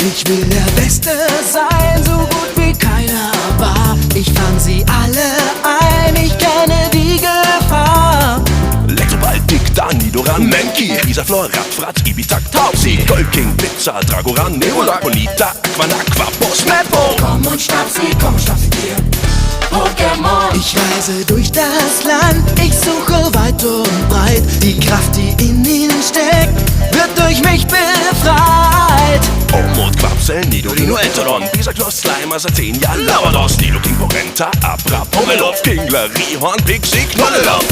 Ich will der Beste sein, so gut wie keiner war. Ich fang sie alle ein, ich kenne die Gefahr. Lektobal, Dick, Dani, Doran, Menki, Isaflor, Radfratz, Ibitak, Taubsi, Gold King, Pizza, Dragoran, Neola, Bonita, Aquanaqua, Boss, Meppo. Komm und schnapp sie dir. Pokémon. Ich reise durch das Land, ich suche weit und breit. Die Kraft, die in ihnen steckt, wird durch mich befreit. Omod, Quapsel, Nidorino, Enteron, Bisaklos, Slimer, Satenia, Lavados, Nidoking, Porenta, Abra, Pomelov, Kingler, Rihorn, Pixie, Knollelov.